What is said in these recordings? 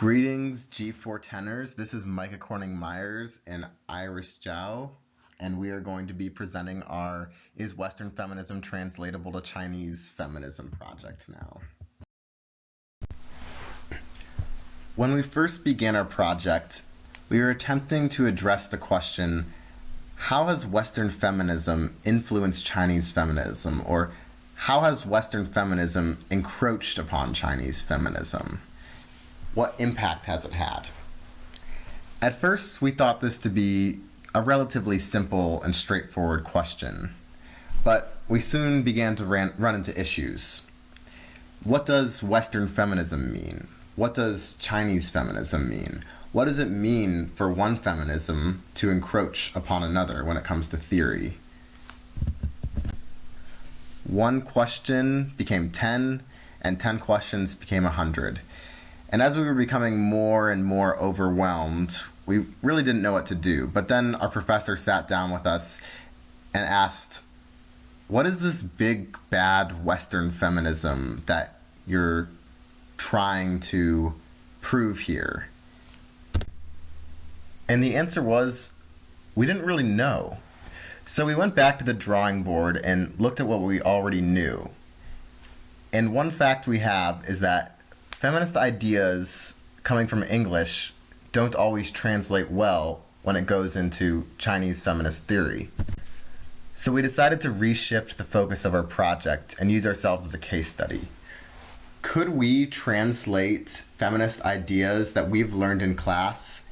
Greetings, G4 tenors. This is Micah Corning-Myers and Iris Zhao, and we are going to be presenting our Is Western Feminism Translatable to Chinese Feminism project now. When we first began our project, we were attempting to address the question, how has Western feminism influenced Chinese feminism, or how has Western feminism encroached upon Chinese feminism? What impact has it had? At first, we thought this to be a relatively simple and straightforward question, but we soon began to run into issues. What does Western feminism mean? What does Chinese feminism mean? What does it mean for one feminism to encroach upon another when it comes to theory? One question became 10, and 10 questions became 100. And as we were becoming more and more overwhelmed, we really didn't know what to do. But then our professor sat down with us and asked, what is this big, bad Western feminism that you're trying to prove here? And the answer was, we didn't really know. So we went back to the drawing board and looked at what we already knew. And one fact we have is that feminist ideas coming from English don't always translate well when it goes into Chinese feminist theory. So we decided to reshift the focus of our project and use ourselves as a case study. Could we translate feminist ideas that we've learned in class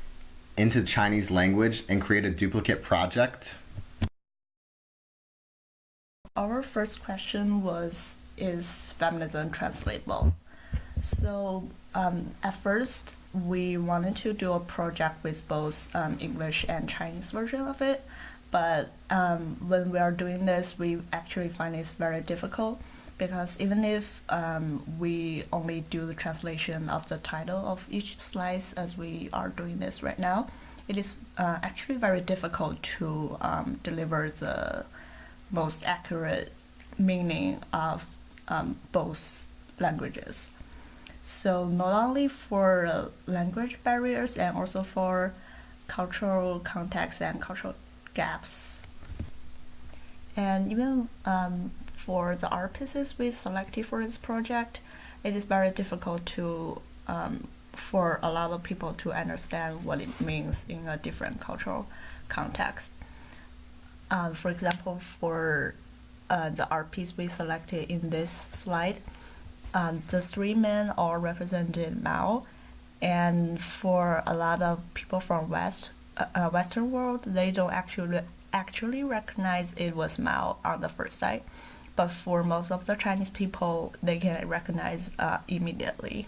into Chinese language and create a duplicate project? Our first question was, is feminism translatable? So at first, we wanted to do a project with both English and Chinese version of it, but when we are doing this, we actually find it's very difficult because even if we only do the translation of the title of each slide as we are doing this right now, it is actually very difficult to deliver the most accurate meaning of both languages. So not only for language barriers and also for cultural context and cultural gaps. And even for the art pieces we selected for this project, it is very difficult to for a lot of people to understand what it means in a different cultural context. For example, for the art piece we selected in this slide, the three men all represented Mao, and for a lot of people from Western world, they don't actually recognize it was Mao on the first sight, but for most of the Chinese people, they can recognize immediately.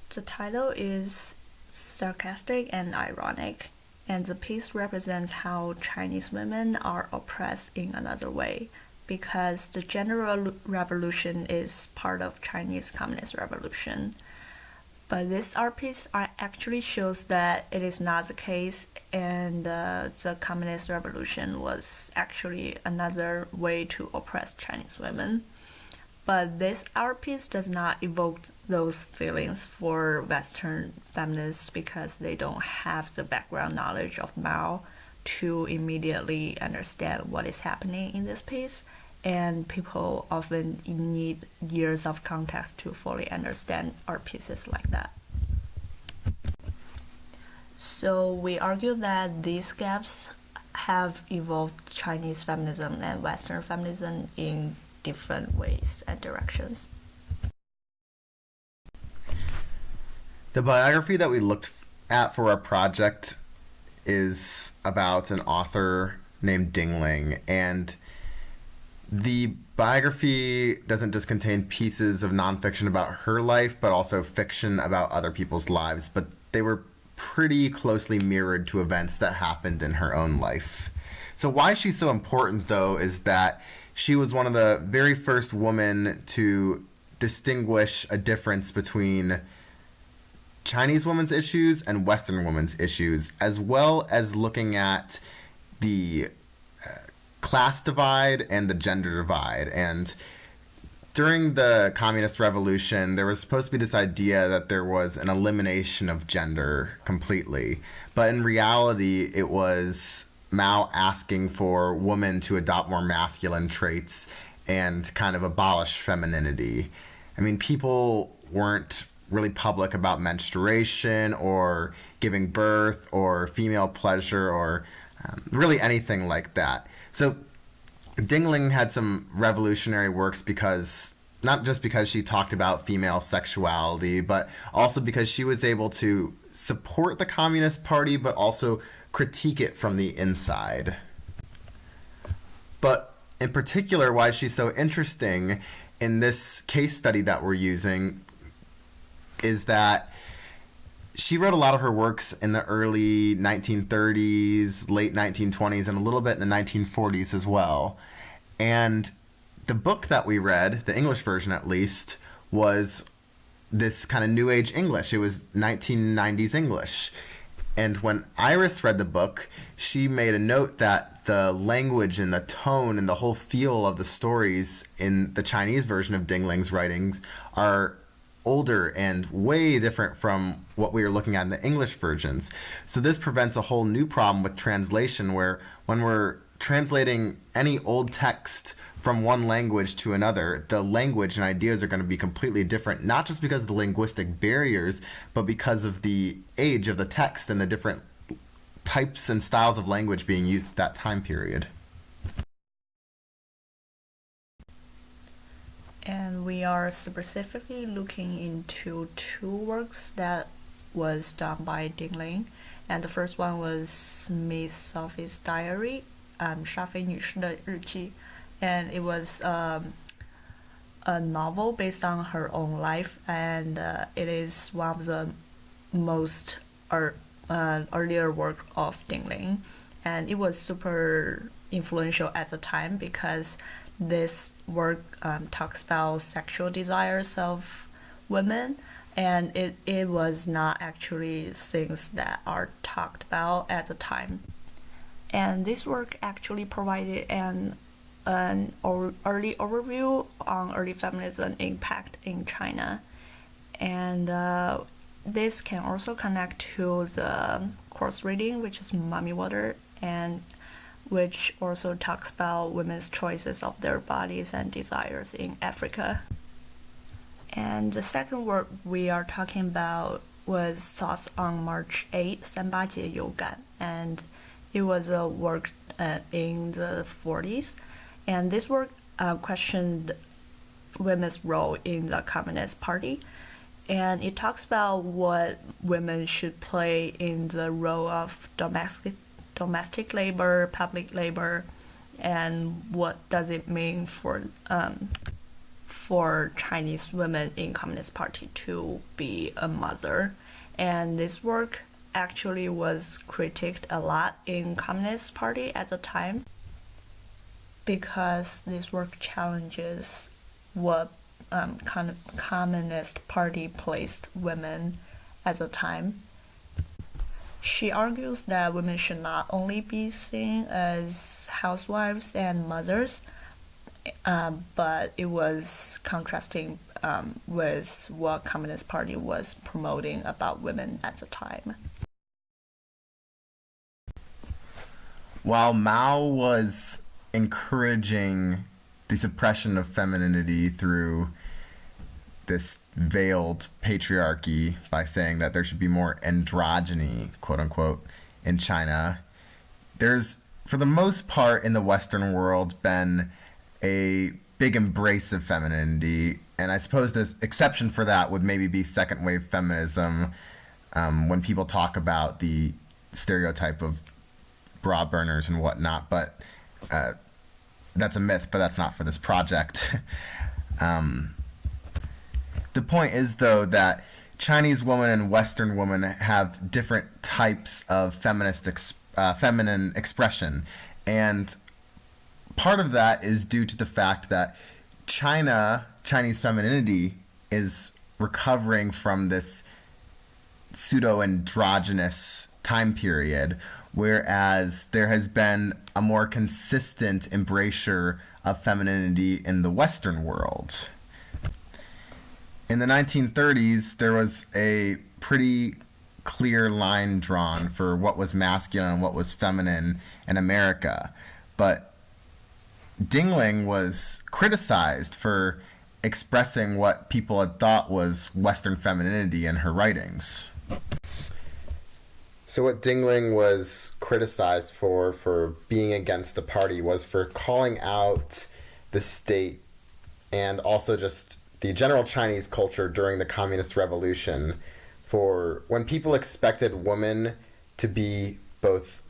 The title is sarcastic and ironic, and the piece represents how Chinese women are oppressed in another way, because the gender revolution is part of Chinese Communist Revolution. But this art piece actually shows that it is not the case, and the Communist Revolution was actually another way to oppress Chinese women. But this art piece does not evoke those feelings for Western feminists because they don't have the background knowledge of Mao to immediately understand what is happening in this piece, and people often need years of context to fully understand art pieces like that. So we argue that these gaps have evolved Chinese feminism and Western feminism in different ways and directions. The biography that we looked at for our project is about an author named Ding Ling, and the biography doesn't just contain pieces of nonfiction about her life, but also fiction about other people's lives, but they were pretty closely mirrored to events that happened in her own life. So why she's so important, though, is that she was one of the very first women to distinguish a difference between Chinese women's issues and Western women's issues, as well as looking at the class divide and the gender divide. And during the Communist Revolution, there was supposed to be this idea that there was an elimination of gender completely. But in reality, it was Mao asking for women to adopt more masculine traits and kind of abolish femininity. I mean, people weren't really public about menstruation or giving birth or female pleasure or really anything like that. So Dingling had some revolutionary works because not just because she talked about female sexuality, but also because she was able to support the Communist Party, but also critique it from the inside. But in particular, why she's so interesting in this case study that we're using is that she wrote a lot of her works in the early 1930s, late 1920s, and a little bit in the 1940s as well. And the book that we read, the English version at least, was this kind of New Age English. It was 1990s English. And when Iris read the book, she made a note that the language and the tone and the whole feel of the stories in the Chinese version of Dingling's writings are older and way different from what we were looking at in the English versions. So this prevents a whole new problem with translation, where when we're translating any old text from one language to another, the language and ideas are going to be completely different, not just because of the linguistic barriers, but because of the age of the text and the different types and styles of language being used at that time period. And we are specifically looking into two works that was done by Dingling. And the first one was Miss Sophie's Diary, 沙菲女士的日记. And it was a novel based on her own life, and it is one of the most earlier work of Dingling. And it was super influential at the time because this work talks about sexual desires of women, and it was not actually things that are talked about at the time. And this work actually provided an early overview on early feminism impact in China. And this can also connect to the course reading, which is Mommy Water, and which also talks about women's choices of their bodies and desires in Africa. And the second work we are talking about was Thoughts on March 8, 三八节有感, and it was a work in the 40s. And this work questioned women's role in the Communist Party. And it talks about what women should play in the role of domestic labor, public labor, and what does it mean for Chinese women in Communist Party to be a mother. And this work actually was critiqued a lot in Communist Party at the time, because this work challenges what kind of Communist Party placed women at the time. She argues that women should not only be seen as housewives and mothers, but it was contrasting with what Communist Party was promoting about women at the time. While Mao was encouraging the suppression of femininity through this veiled patriarchy by saying that there should be more androgyny, quote unquote, in China, there's, for the most part in the Western world, been a big embrace of femininity. And I suppose the exception for that would maybe be second wave feminism, when people talk about the stereotype of bra burners and whatnot. But that's a myth, but that's not for this project. The point is, though, that Chinese women and Western women have different types of feminine expression. And part of that is due to the fact that Chinese femininity is recovering from this pseudo-androgynous time period, whereas there has been a more consistent embrasure of femininity in the Western world. In the 1930s, there was a pretty clear line drawn for what was masculine and what was feminine in America. But Dingling was criticized for expressing what people had thought was Western femininity in her writings. So what Dingling was criticized for being against the party, was for calling out the state and also just the general Chinese culture during the Communist Revolution, for when people expected women to be both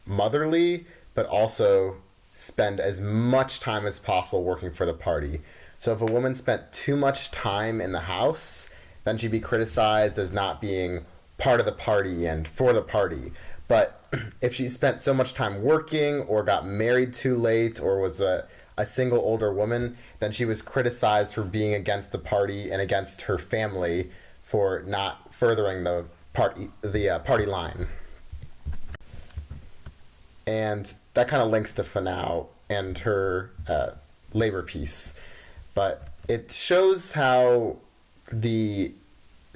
motherly but also spend as much time as possible working for the party. So if a woman spent too much time in the house, then she'd be criticized as not being part of the party and for the party. But if she spent so much time working or got married too late or was a single older woman, then she was criticized for being against the party and against her family for not furthering the party line. And that kind of links to Fanou and her labor peace. But it shows how the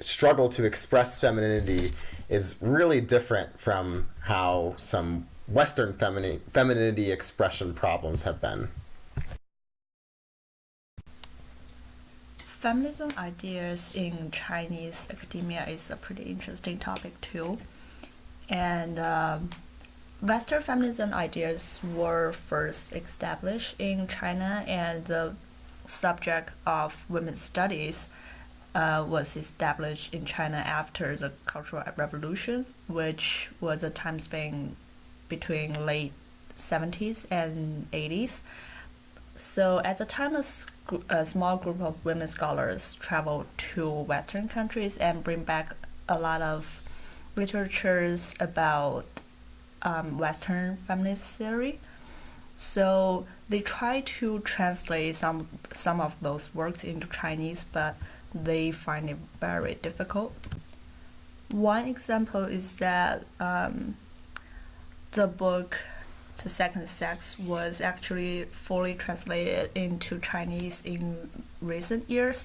struggle to express femininity is really different from how some Western femininity expression problems have been. Feminism ideas in Chinese academia is a pretty interesting topic too. And Western feminism ideas were first established in China, and the subject of women's studies was established in China after the Cultural Revolution, which was a time span between late 70s and 80s. So at the time, a small group of women scholars traveled to Western countries and bring back a lot of literatures about Western feminist theory. So they try to translate some of those works into Chinese, but they find it very difficult. One example is that the book The Second Sex was actually fully translated into Chinese in recent years.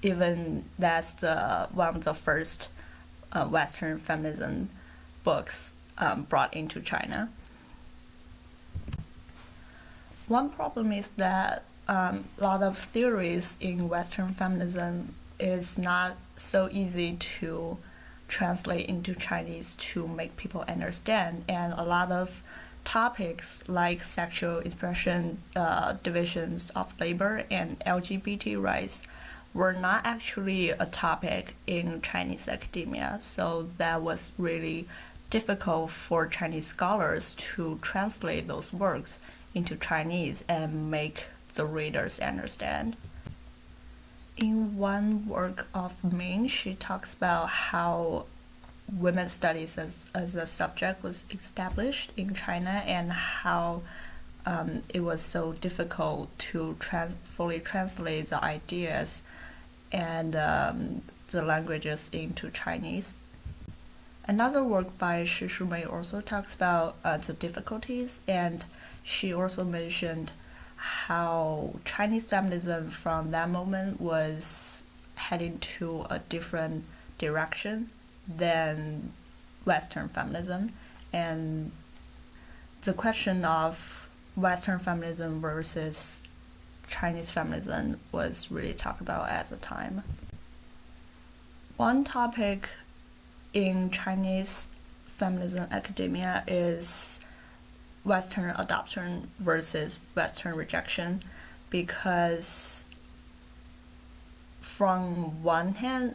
Even that's one of the first Western feminism books brought into China. One problem is that a lot of theories in Western feminism is not so easy to translate into Chinese to make people understand, and a lot of topics like sexual expression, divisions of labor, and LGBT rights were not actually a topic in Chinese academia, so that was really difficult for Chinese scholars to translate those works into Chinese and make the readers understand. In one work of Ming, she talks about how women's studies as a subject was established in China and how it was so difficult to fully translate the ideas and the languages into Chinese. Another work by Shi Shumei also talks about the difficulties, and she also mentioned how Chinese feminism from that moment was heading to a different direction than Western feminism, and the question of Western feminism versus Chinese feminism was really talked about at the time. One topic in Chinese feminism academia is Western adoption versus Western rejection, because from one hand,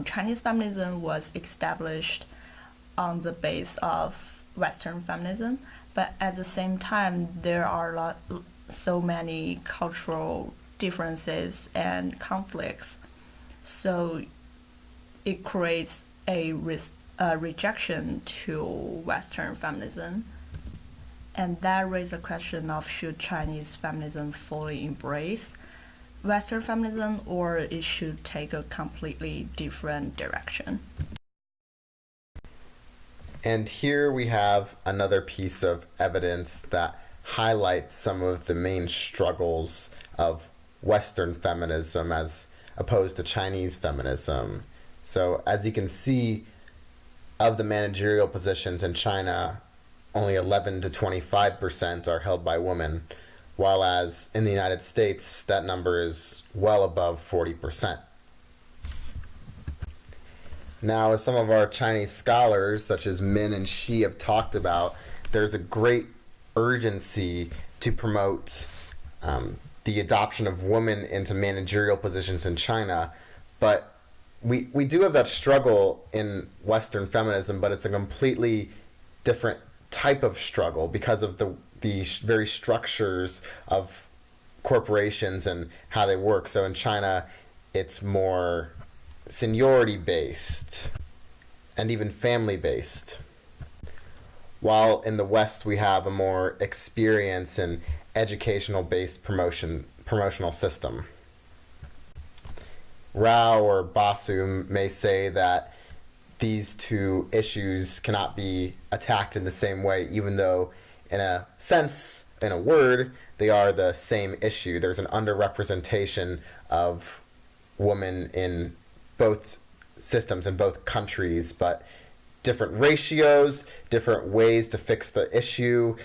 Chinese feminism was established on the base of Western feminism, but at the same time, there are so many cultural differences and conflicts. So it creates a rejection to Western feminism. And that raises the question of, should Chinese feminism fully embrace Western feminism, or it should take a completely different direction? And here we have another piece of evidence that highlights some of the main struggles of Western feminism as opposed to Chinese feminism. So as you can see, of the managerial positions in China, only 11 to 25% are held by women, while as in the United States, that number is well above 40%. Now, as some of our Chinese scholars, such as Min and Shi, have talked about, there's a great urgency to promote the adoption of women into managerial positions in China, but we do have that struggle in Western feminism, but it's a completely different type of struggle because of the very structures of corporations and how they work. So in China, it's more seniority based and even family based, while in the West we have a more experience and educational based promotional system. Rao or Basu may say that these two issues cannot be attacked in the same way, even though in a sense, in a word, they are the same issue. There's an underrepresentation of women in both systems, in both countries, but different ratios, different ways to fix the issue,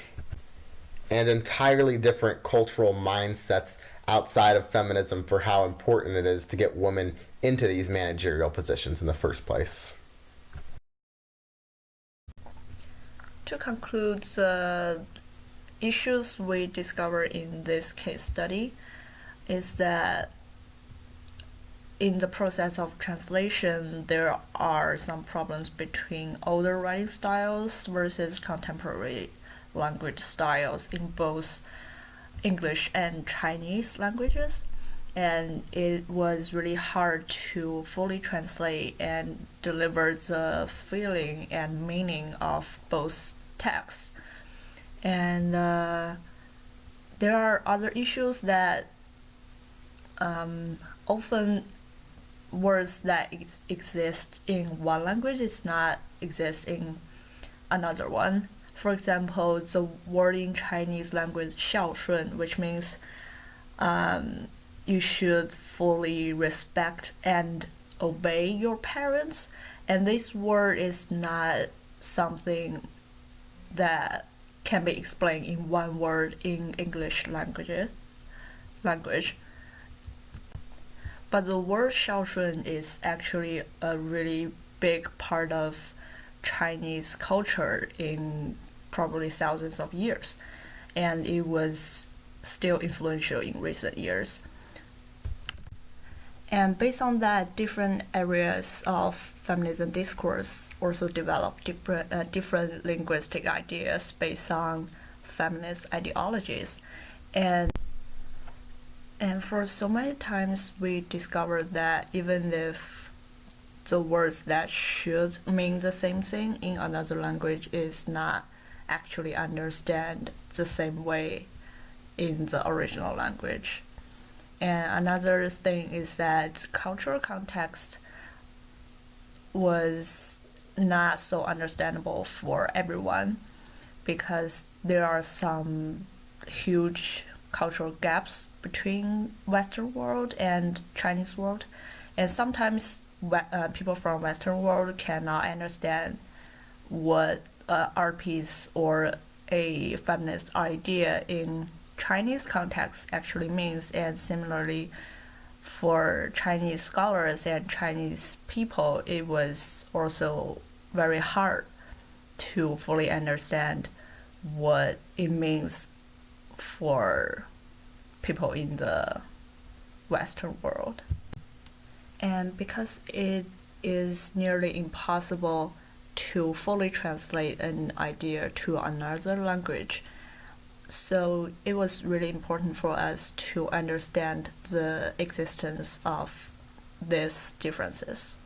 and entirely different cultural mindsets outside of feminism for how important it is to get women into these managerial positions in the first place. To conclude, the issues we discovered in this case study is that in the process of translation, there are some problems between older writing styles versus contemporary language styles in both English and Chinese languages, and it was really hard to fully translate and deliver the feeling and meaning of both texts. And there are other issues that often words that exist in one language is not exist in another one. For example, the word in Chinese language 孝顺, which means you should fully respect and obey your parents, and this word is not something that can be explained in one word in English language. But the word 孝顺 is actually a really big part of Chinese culture in probably thousands of years, and it was still influential in recent years. And based on that, different areas of feminism discourse also developed different linguistic ideas based on feminist ideologies. And for so many times we discovered that even if the words that should mean the same thing in another language is not actually understand the same way in the original language. And another thing is that cultural context was not so understandable for everyone because there are some huge cultural gaps between Western world and Chinese world, and sometimes people from Western world cannot understand what art piece or a feminist idea in Chinese context actually means, and similarly for Chinese scholars and Chinese people, it was also very hard to fully understand what it means for people in the Western world. And because it is nearly impossible to fully translate an idea to another language, so it was really important for us to understand the existence of these differences.